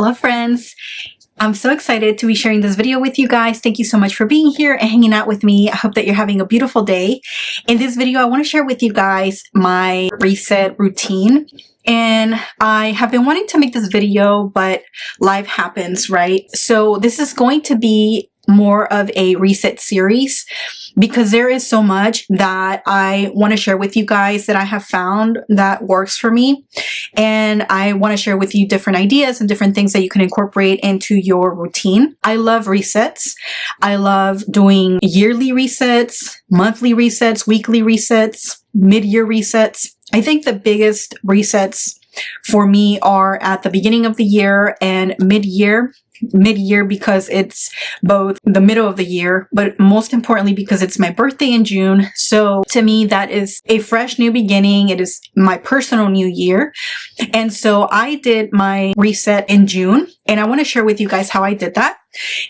Hello friends! I'm so excited to be sharing this video with you guys. Thank you so much for being here and hanging out with me. I hope that you're having a beautiful day. In this video, I want to share with you guys my reset routine. And I have been wanting to make this video, but life happens, right? So this is going to be more of a reset series because there is so much that I want to share with you guys that I have found that works for me. And I want to share with you different ideas and different things that you can incorporate into your routine. I love resets. I love doing yearly resets, monthly resets, weekly resets, mid-year resets. I think the biggest resets for me are at the beginning of the year and mid-year because it's both the middle of the year, but most importantly because it's my birthday in June. So to me, that is a fresh new beginning. It is my personal new year. And so I did my reset in June, and I want to share with you guys how I did that.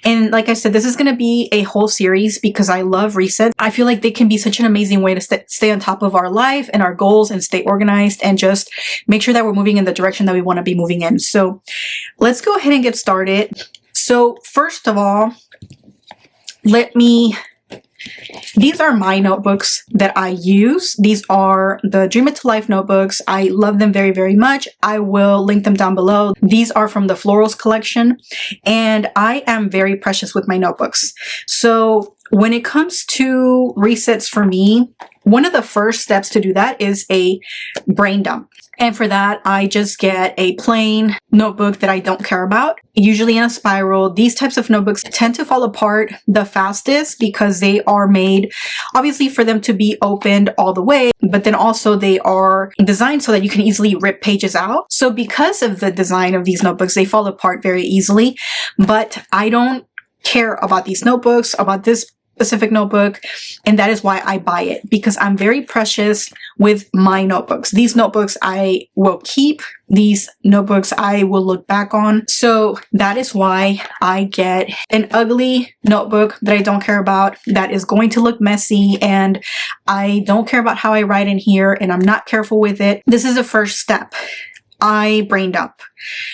And like I said, this is going to be a whole series because I love resets. I feel like they can be such an amazing way to stay on top of our life and our goals and stay organized and just make sure that we're moving in the direction that we want to be moving in. So let's go ahead and get started. So first of all, these are my notebooks that I use. These are the Dream It to Life notebooks. I love them very, very much. I will link them down below. These are from the Florals collection, and I am very precious with my notebooks. So when it comes to resets for me, one of the first steps to do that is a brain dump. And for that, I just get a plain notebook that I don't care about, usually in a spiral. These types of notebooks tend to fall apart the fastest because they are made, obviously, for them to be opened all the way, but then also they are designed so that you can easily rip pages out. So because of the design of these notebooks, they fall apart very easily, but I don't care about these notebooks, about this specific notebook, and that is why I buy it, because I'm very precious with my notebooks. These notebooks I will keep. These notebooks I will look back on. So that is why I get an ugly notebook that I don't care about, that is going to look messy, and I don't care about how I write in here, and I'm not careful with it. This is the first step. I brain dump.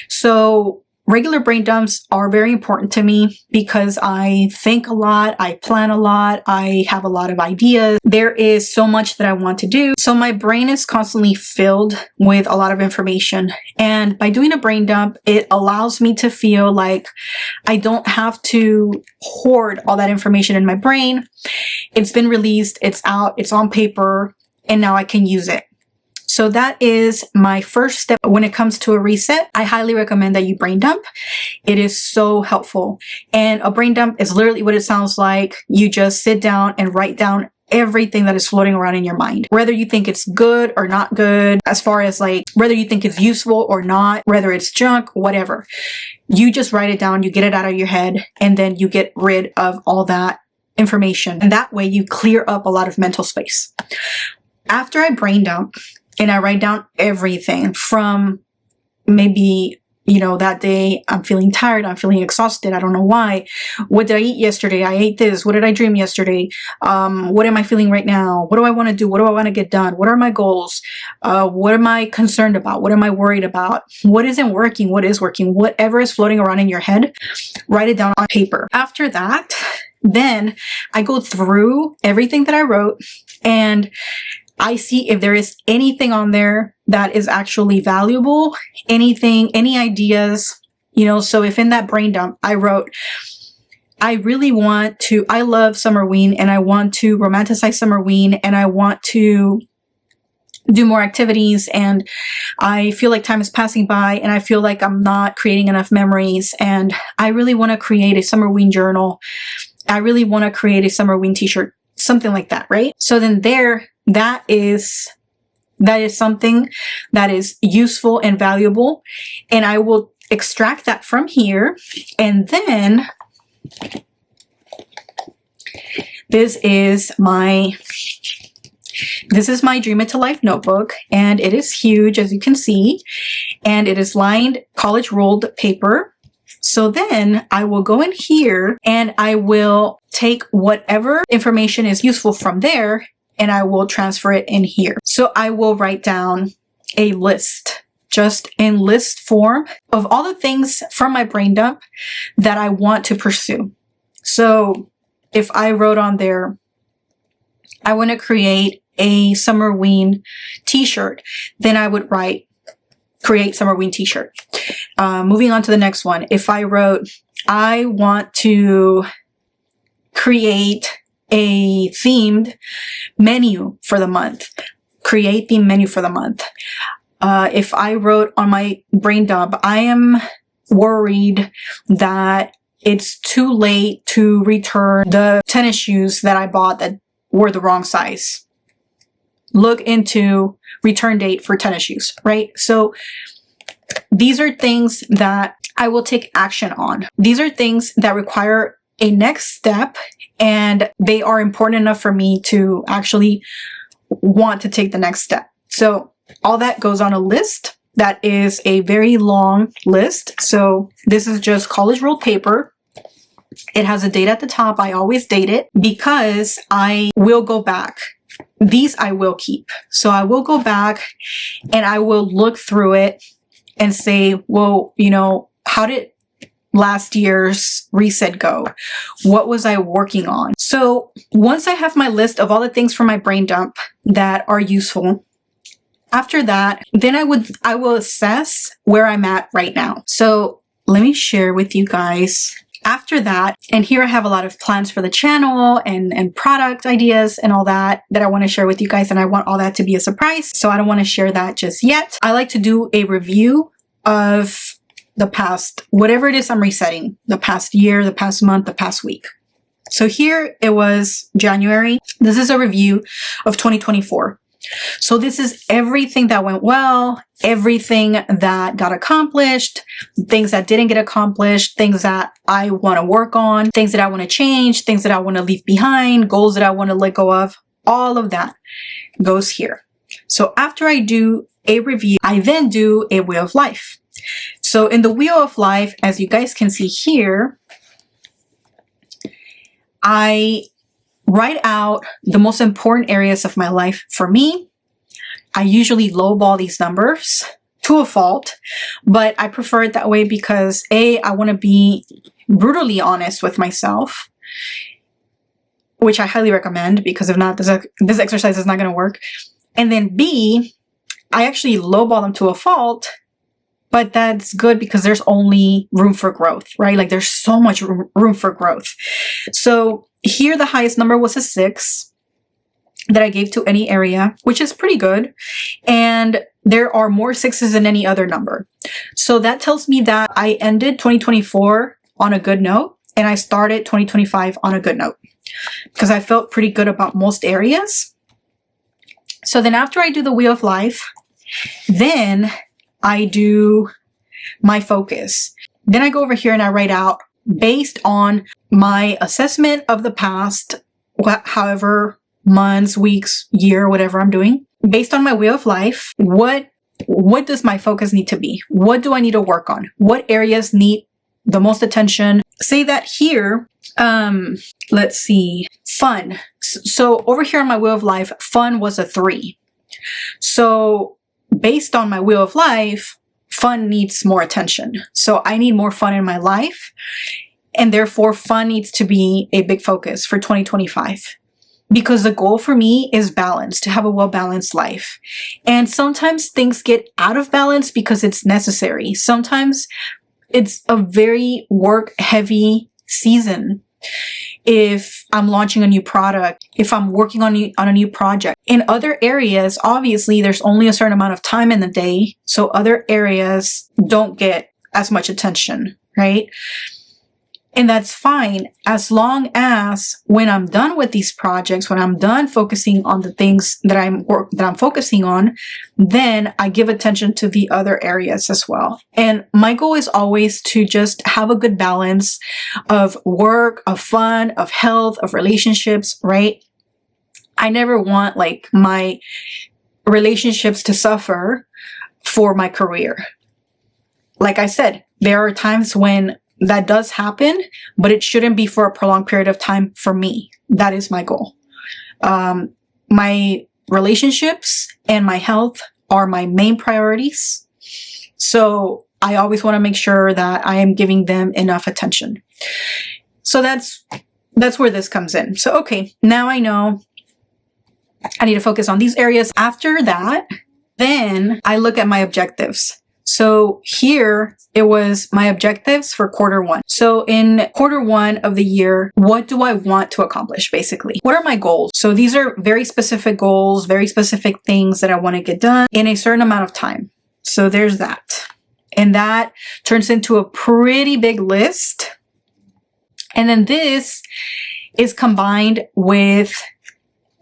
So regular brain dumps are very important to me because I think a lot, I plan a lot, I have a lot of ideas. There is so much that I want to do. So my brain is constantly filled with a lot of information. And by doing a brain dump, it allows me to feel like I don't have to hoard all that information in my brain. It's been released, it's out, it's on paper, and now I can use it. So that is my first step when it comes to a reset. I highly recommend that you brain dump. It is so helpful. And a brain dump is literally what it sounds like. You just sit down and write down everything that is floating around in your mind, whether you think it's good or not good, as far as like whether you think it's useful or not, whether it's junk, whatever. You just write it down, you get it out of your head, and then you get rid of all that information. And that way you clear up a lot of mental space. After I brain dump, and I write down everything from maybe, that day I'm feeling tired, I'm feeling exhausted, I don't know why. What did I eat yesterday? I ate this. What did I dream yesterday? What am I feeling right now? What do I want to do? What do I want to get done? What are my goals? What am I concerned about? What am I worried about? What isn't working? What is working? Whatever is floating around in your head, write it down on paper. After that, then I go through everything that I wrote and I see if there is anything on there that is actually valuable, anything, any ideas, so if in that brain dump I wrote, I love Summerween and I want to romanticize Summerween and I want to do more activities, and I feel like time is passing by and I feel like I'm not creating enough memories, and I really want to create a Summerween journal. I really want to create a Summerween t-shirt, something like that, right? So then that is something that is useful and valuable, and I will extract that from here. And then this is my Dream It to Life notebook, and it is huge, as you can see, and it is lined college rolled paper. So then I will go in here and I will take whatever information is useful from there and I will transfer it in here. So I will write down a list, just in list form of all the things from my brain dump that I want to pursue. So if I wrote on there, I want to create a Summerween t-shirt, then I would write create Summerween t-shirt. Moving on to the next one. If I wrote, I want to create a themed menu for the month, create the menu for the month. If I wrote on my brain dump, I am worried that it's too late to return the tennis shoes that I bought that were the wrong size. Look into return date for tennis shoes, right? So these are things that I will take action on. These are things that require a next step, and they are important enough for me to actually want to take the next step. So all that goes on a list. That is a very long list. So this is just college ruled paper. It has a date at the top. I always date it because I will go back. These I will keep. So I will go back and I will look through it and say, well, you know, how did last year's reset go? What was I working on? So once I have my list of all the things from my brain dump that are useful, after that, then I will assess where I'm at right now. So let me share with you guys after that. And here I have a lot of plans for the channel and product ideas and all that I want to share with you guys. And I want all that to be a surprise. So I don't want to share that just yet. I like to do a review of the past, whatever it is I'm resetting, the past year, the past month, the past week. So here it was January. This is a review of 2024. So this is everything that went well, everything that got accomplished, things that didn't get accomplished, things that I want to work on, things that I want to change, things that I want to leave behind, goals that I want to let go of. All of that goes here. So after I do a review, I then do a wheel of life. So in the wheel of life, as you guys can see here, I write out the most important areas of my life for me. I usually lowball these numbers to a fault, but I prefer it that way because A, I want to be brutally honest with myself, which I highly recommend because if not, this exercise is not going to work. And then B, I actually lowball them to a fault, but that's good because there's only room for growth, right? Like there's so much room for growth. So here the highest number was a 6 that I gave to any area, which is pretty good. And there are more 6s than any other number. So that tells me that I ended 2024 on a good note and I started 2025 on a good note because I felt pretty good about most areas. So then after I do the wheel of life, then I do my focus. Then I go over here and I write out based on my assessment of the past, however months, weeks, year, whatever I'm doing, based on my wheel of life, what does my focus need to be? What do I need to work on? What areas need the most attention? Say that here, let's see, fun. So over here on my wheel of life, fun was a 3. So based on my wheel of life, fun needs more attention. So I need more fun in my life. And therefore, fun needs to be a big focus for 2025. Because the goal for me is balance, to have a well-balanced life. And sometimes things get out of balance because it's necessary. Sometimes it's a very work-heavy season. If I'm launching a new product, if I'm working on a new project. In other areas, obviously, there's only a certain amount of time in the day. So other areas don't get as much attention, right? And that's fine as long as when I'm done with these projects, when I'm done focusing on the things that I'm focusing on, then I give attention to the other areas as well. And my goal is always to just have a good balance of work, of fun, of health, of relationships, right? I never want like my relationships to suffer for my career. Like I said, there are times when that does happen, but it shouldn't be for a prolonged period of time for me. That is my goal. My relationships and my health are my main priorities. So I always want to make sure that I am giving them enough attention. So that's where this comes in. So, okay, now I know I need to focus on these areas. After that, then I look at my objectives. So here it was my objectives for quarter one. So in quarter one of the year, what do I want to accomplish basically? What are my goals? So these are very specific goals, very specific things that I want to get done in a certain amount of time. So there's that. And that turns into a pretty big list. And then this is combined with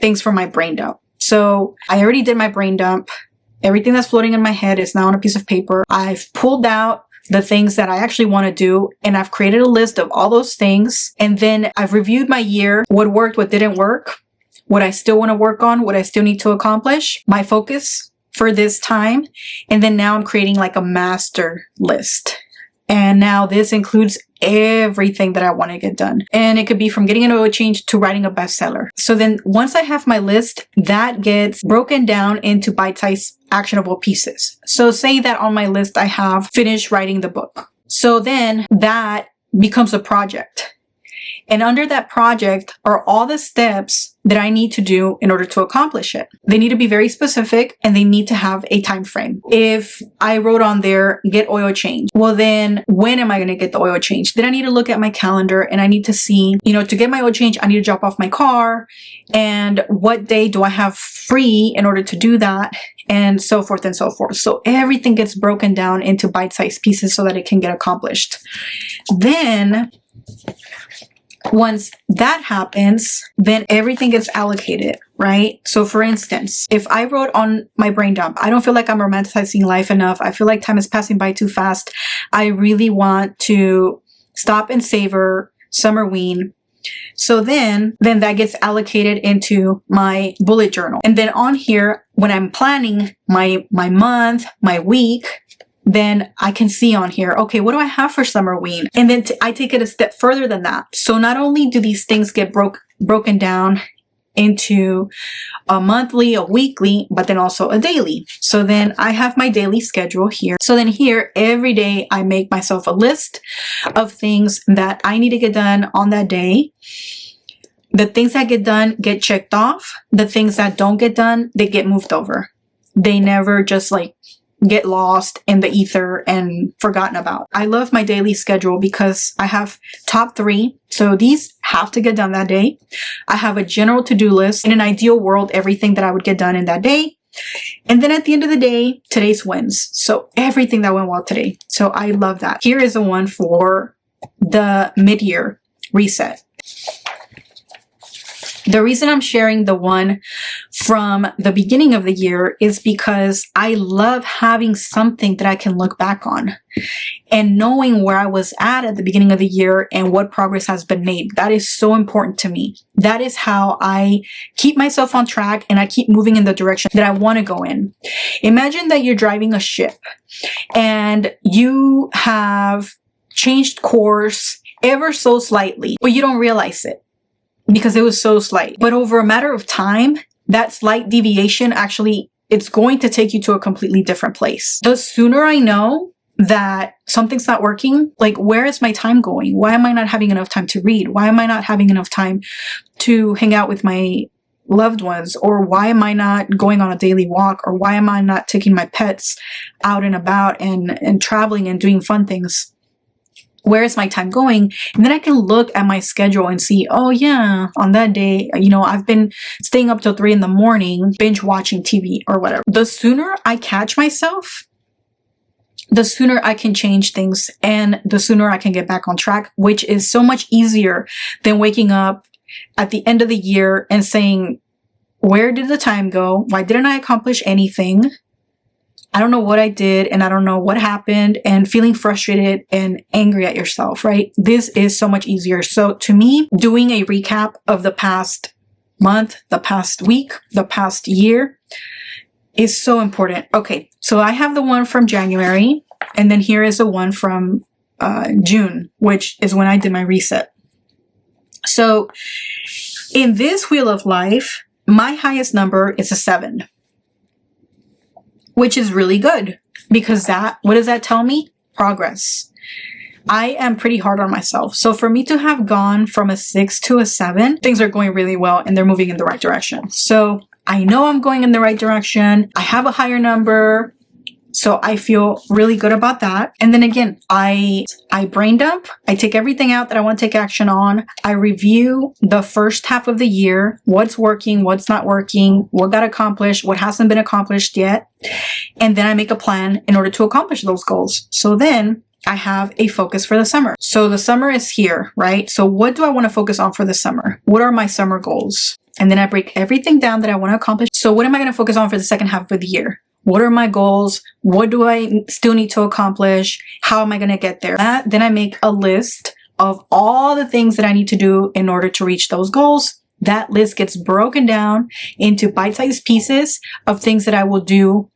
things for my brain dump. So I already did my brain dump. Everything that's floating in my head is now on a piece of paper. I've pulled out the things that I actually want to do, and I've created a list of all those things. And then I've reviewed my year, what worked, what didn't work, what I still want to work on, what I still need to accomplish, my focus for this time. And then now I'm creating like a master list. And now this includes everything that I want to get done. And it could be from getting an oil change to writing a bestseller. So then once I have my list, that gets broken down into bite-sized actionable pieces. So say that on my list, I have finished writing the book. So then that becomes a project. And under that project are all the steps that I need to do in order to accomplish it. They need to be very specific and they need to have a time frame. If I wrote on there, get oil change, well then when am I going to get the oil change? Then I need to look at my calendar and I need to see, to get my oil change, I need to drop off my car and what day do I have free in order to do that, and so forth and so forth. So everything gets broken down into bite-sized pieces so that it can get accomplished. Then once that happens, then everything gets allocated, right? So for instance, if I wrote on my brain dump, I don't feel like I'm romanticizing life enough. I feel like time is passing by too fast. I really want to stop and savor Summerween. So then that gets allocated into my bullet journal. And then on here, when I'm planning my month, my week, then I can see on here, okay, what do I have for Summerween? And then I take it a step further than that. So not only do these things get broken down into a monthly, a weekly, but then also a daily. So then I have my daily schedule here. So then here, every day I make myself a list of things that I need to get done on that day. The things that get done get checked off. The things that don't get done, they get moved over. They never just get lost in the ether and forgotten about. I love my daily schedule because I have top 3. So these have to get done that day. I have a general to-do list. In an ideal world, everything that I would get done in that day. And then at the end of the day, today's wins. So everything that went well today. So I love that. Here is the one for the mid-year reset. The reason I'm sharing the one from the beginning of the year is because I love having something that I can look back on and knowing where I was at the beginning of the year and what progress has been made. That is so important to me. That is how I keep myself on track and I keep moving in the direction that I want to go in. Imagine that you're driving a ship and you have changed course ever so slightly, but you don't realize it, because it was so slight. But over a matter of time, that slight deviation actually, it's going to take you to a completely different place. The sooner I know that something's not working, where is my time going? Why am I not having enough time to read? Why am I not having enough time to hang out with my loved ones? Or why am I not going on a daily walk? Or why am I not taking my pets out and about and traveling and doing fun things? Where is my time going? And then I can look at my schedule and see, oh yeah, on that day, I've been staying up till 3 a.m, binge watching TV or whatever. The sooner I catch myself, the sooner I can change things and the sooner I can get back on track, which is so much easier than waking up at the end of the year and saying, where did the time go? Why didn't I accomplish anything? I don't know what I did and I don't know what happened, and feeling frustrated and angry at yourself, right? This is so much easier. So to me, doing a recap of the past month, the past week, the past year is so important. Okay, so I have the one from January, and then here is the one from June, which is when I did my reset. So in this wheel of life, my highest number is a 7. Which is really good because what does that tell me? Progress. I am pretty hard on myself. So for me to have gone from a 6 to a 7, things are going really well and they're moving in the right direction. So I know I'm going in the right direction. I have a higher number. So I feel really good about that. And then again, I brain dump. I take everything out that I want to take action on. I review the first half of the year, what's working, what's not working, what got accomplished, what hasn't been accomplished yet. And then I make a plan in order to accomplish those goals. So then I have a focus for the summer. So the summer is here, right? So what do I want to focus on for the summer? What are my summer goals? And then I break everything down that I want to accomplish. So what am I going to focus on for the second half of the year? What are my goals? What do I still need to accomplish? How am I going to get there? Then I make a list of all the things that I need to do in order to reach those goals. That list gets broken down into bite-sized pieces of things that I will do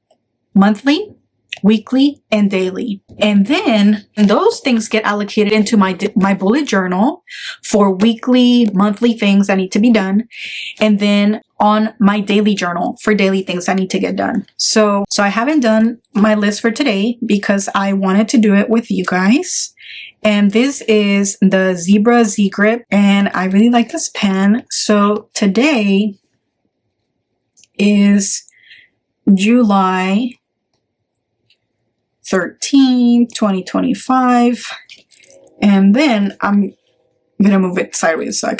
monthly, weekly, and daily. And then those things get allocated into my bullet journal for weekly, monthly things that need to be done. And then on my daily journal for daily things I need to get done. So I haven't done my list for today because I wanted to do it with you guys. And this is the Zebra Z Grip, and I really like this pen. So today is July 13th, 2025. And then I'm going to move it sideways so that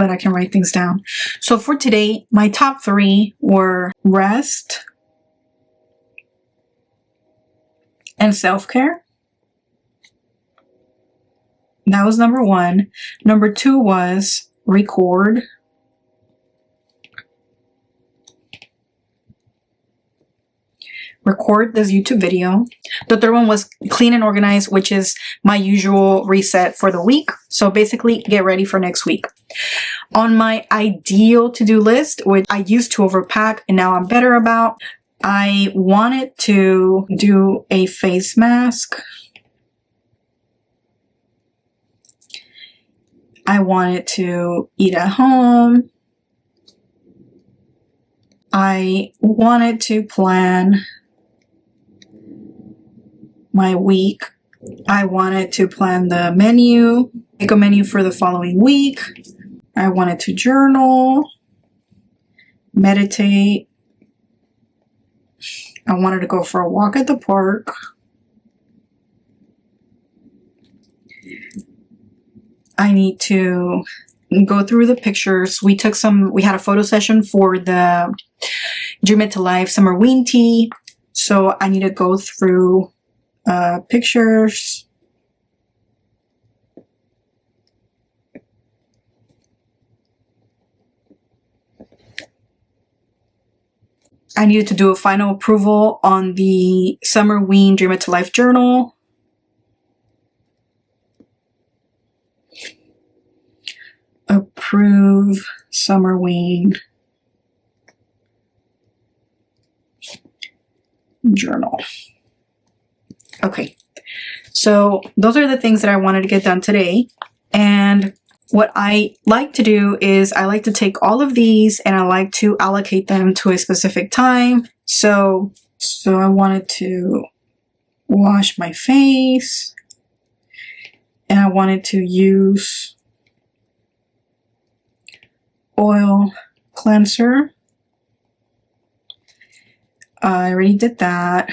I can write things down. So for today, my top 3 were rest and self-care. That was number 1. Number 2 was record. Record this YouTube video. The third one was clean and organize, which is my usual reset for the week. So basically get ready for next week. On my ideal to-do list, which I used to overpack and now I'm better about, I wanted to do a face mask. I wanted to eat at home. I wanted to plan my week. I wanted to plan the menu, make a menu for the following week. I wanted to journal, meditate. I wanted to go for a walk at the park. I need to go through the pictures. We had a photo session for the Dream It to Life Summerween tea. So I need to go through pictures. I needed to do a final approval on the Summerween Dream It to Life journal. Approve Summerween journal. Okay, so those are the things that I wanted to get done today. And what I like to do is I like to take all of these and I like to allocate them to a specific time. So I wanted to wash my face and I wanted to use oil cleanser. I already did that.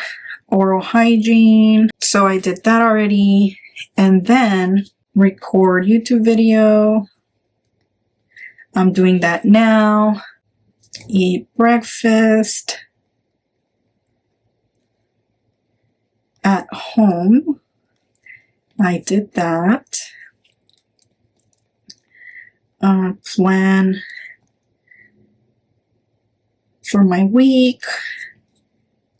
Oral hygiene. So I did that already. And then record YouTube video. I'm doing that now. Eat breakfast at home. I did that. Plan for my week.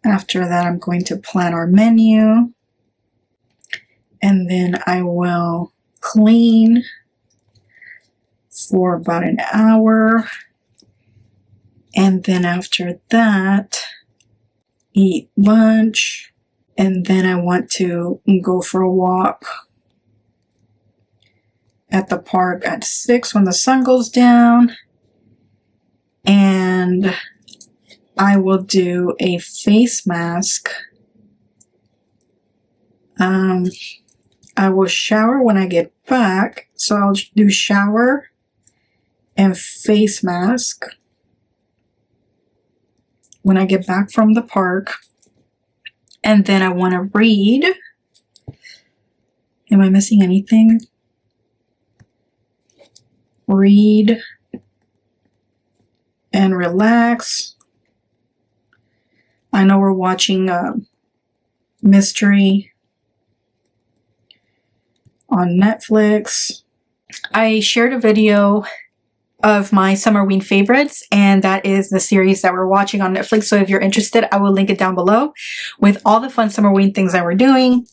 After that, I'm going to plan our menu. And then I will clean for about an hour. And then after that, eat lunch. And then I want to go for a walk at the park at 6 when the sun goes down. And I will do a face mask I will shower when I get back. So I'll do shower and face mask when I get back from the park. And then I want to read. Am I missing anything? Read and relax. I know we're watching a mystery on Netflix. I shared a video of my Summerween favorites, and that is the series that we're watching on Netflix. So if you're interested, I will link it down below with all the fun Summerween things that we're doing.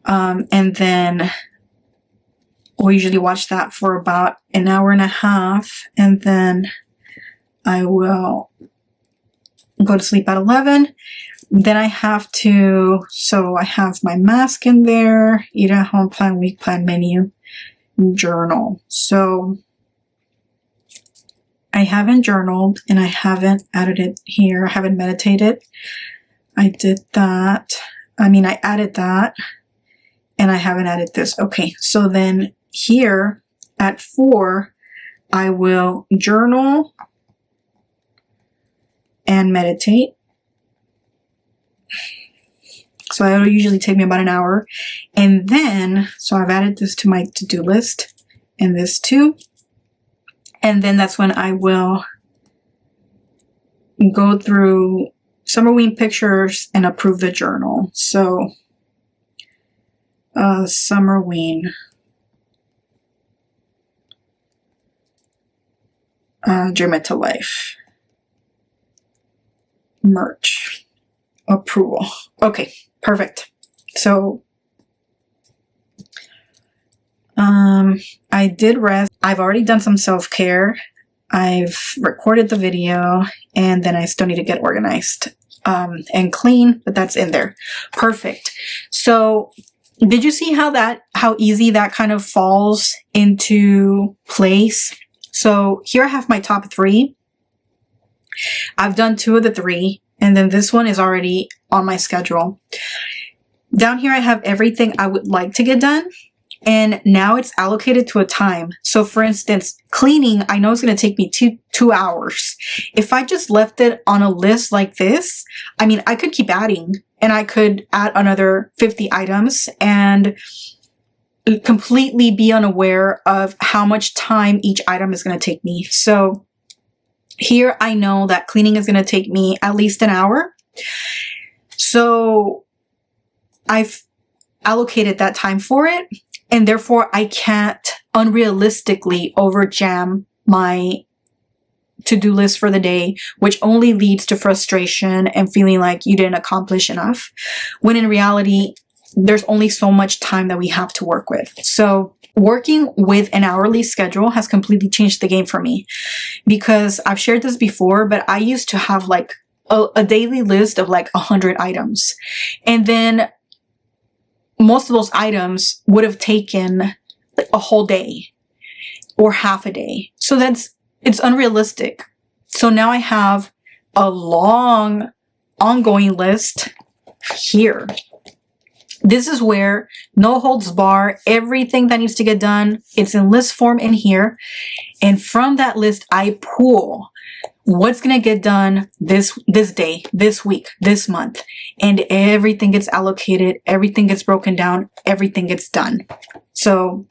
And then we'll usually watch that for about an hour and a half, and then I will go to sleep at 11. Then I have to, so I have my mask in there, eat at home plan, week plan, menu, journal. So I haven't journaled and I haven't added it here. I haven't meditated. I did that. I added that and I haven't added this. Okay, so then here at 4, I will journal and meditate. So it'll usually take me about an hour. And then, so I've added this to my to-do list and this too. And then that's when I will go through Summerween pictures and approve the journal. So, Summerween. Dream It to Life. Merch. Approval. Okay, perfect. So, I did rest. I've already done some self-care. I've recorded the video, and then I still need to get organized and clean, but that's in there. Perfect. So did you see how easy that kind of falls into place? So here I have my top 3. I've done 2 of the 3, and then this one is already on my schedule. Down here I have everything I would like to get done. And now it's allocated to a time. So for instance, cleaning, I know it's going to take me two hours. If I just left it on a list like this, I could keep adding and I could add another 50 items and completely be unaware of how much time each item is going to take me. So here I know that cleaning is going to take me at least an hour. So I've allocated that time for it. And therefore, I can't unrealistically overjam my to-do list for the day, which only leads to frustration and feeling like you didn't accomplish enough. When in reality, there's only so much time that we have to work with. So working with an hourly schedule has completely changed the game for me, because I've shared this before, but I used to have like a daily list of like 100 items. And then most of those items would have taken a whole day or half a day. So it's unrealistic. So now I have a long ongoing list here. This is where no holds bar, everything that needs to get done, it's in list form in here. And from that list, I pull what's going to get done this day, this week, this month, and everything gets allocated, everything gets broken down, everything gets done. So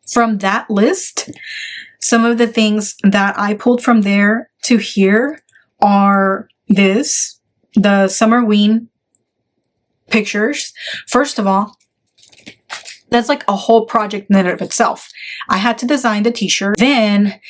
from that list, some of the things that I pulled from there to here are the Summerween pictures. First of all, that's like a whole project in and of itself. I had to design the t-shirt, then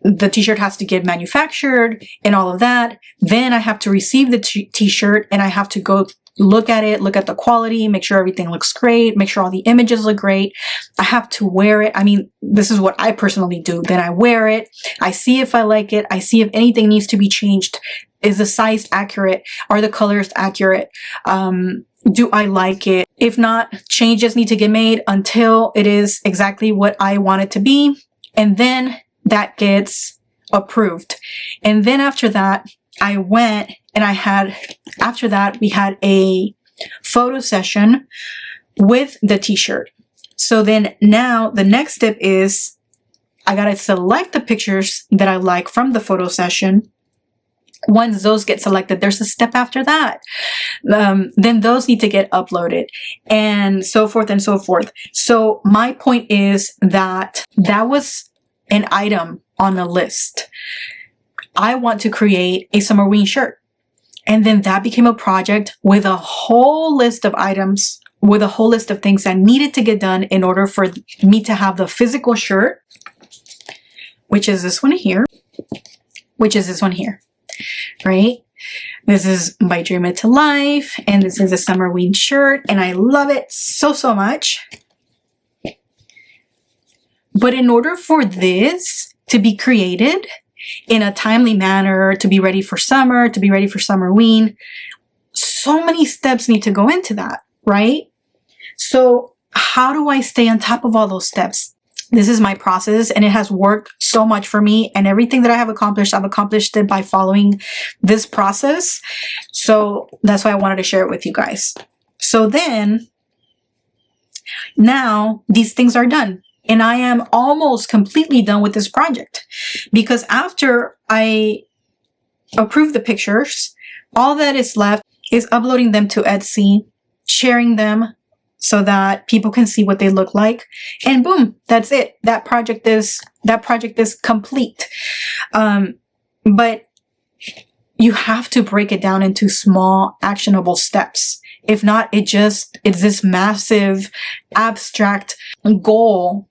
the t-shirt has to get manufactured and all of that. Then I have to receive the t-shirt and I have to go look at it, look at the quality, make sure everything looks great, make sure all the images look great. I have to wear it. This is what I personally do. Then I wear it. I see if I like it. I see if anything needs to be changed. Is the size accurate? Are the colors accurate? Do I like it? If not, changes need to get made until it is exactly what I want it to be. And then that gets approved. And then after that, I went and we had a photo session with the t-shirt. So then now the next step is I gotta select the pictures that I like from the photo session. Once those get selected, there's a step after that. Then those need to get uploaded and so forth and so forth. So my point is that was an item on the list. I want to create a Summerween shirt. And then that became a project with a whole list of items, with a whole list of things that needed to get done in order for me to have the physical shirt, which is this one here, right? This is my Dream It to Life, and this is a Summerween shirt, and I love it so, so much. But in order for this to be created in a timely manner, to be ready for summer, to be ready for Summerween, so many steps need to go into that, right? So how do I stay on top of all those steps? This is my process, and it has worked so much for me, and everything that I have accomplished, I've accomplished it by following this process. So that's why I wanted to share it with you guys. So then now these things are done, and I am almost completely done with this project, because after I approve the pictures, all that is left is uploading them to Etsy, sharing them so that people can see what they look like, and boom, that's it. That project is complete. But you have to break it down into small, actionable steps. If not, it's this massive, abstract goal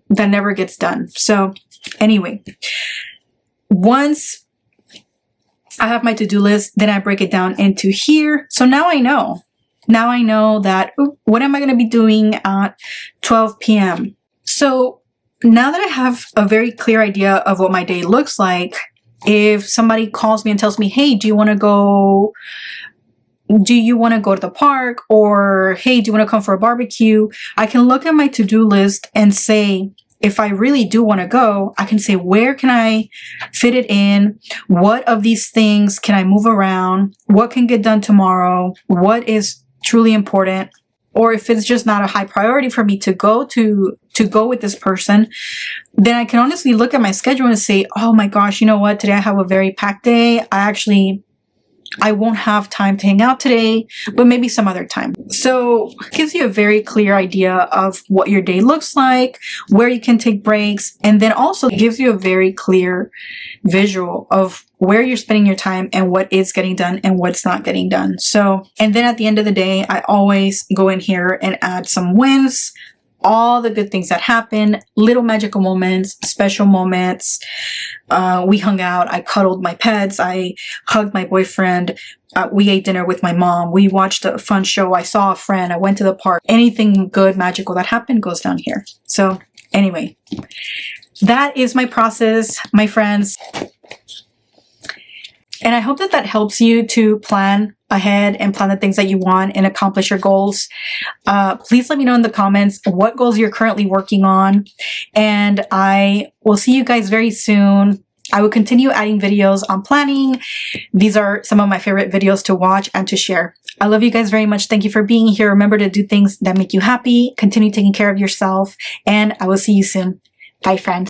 that never gets done. So anyway, once I have my to-do list, then I break it down into here. So now I know. Now I know that, what am I going to be doing at 12 p.m.? So now that I have a very clear idea of what my day looks like, if somebody calls me and tells me, hey, do you want to go to the park? Or, hey, do you want to come for a barbecue? I can look at my to-do list and say, if I really do want to go, I can say, where can I fit it in? What of these things can I move around? What can get done tomorrow? What is truly important? Or if it's just not a high priority for me to go with this person, then I can honestly look at my schedule and say, oh my gosh, you know what? Today I have a very packed day. I won't have time to hang out today, but maybe some other time. So it gives you a very clear idea of what your day looks like, where you can take breaks, and then also gives you a very clear visual of where you're spending your time and what is getting done and what's not getting done. So, and then at the end of the day, I always go in here and add some wins, all the good things that happen, little magical moments, special moments. We hung out. I cuddled my pets. I hugged my boyfriend. We ate dinner with my mom. We watched a fun show. I saw a friend. I went to the park. Anything good, magical that happened goes down here. So anyway, that is my process, my friends. And I hope that helps you to plan ahead and plan the things that you want and accomplish your goals. Please let me know in the comments what goals you're currently working on. And I will see you guys very soon. I will continue adding videos on planning. These are some of my favorite videos to watch and to share. I love you guys very much. Thank you for being here. Remember to do things that make you happy. Continue taking care of yourself. And I will see you soon. Bye, friends.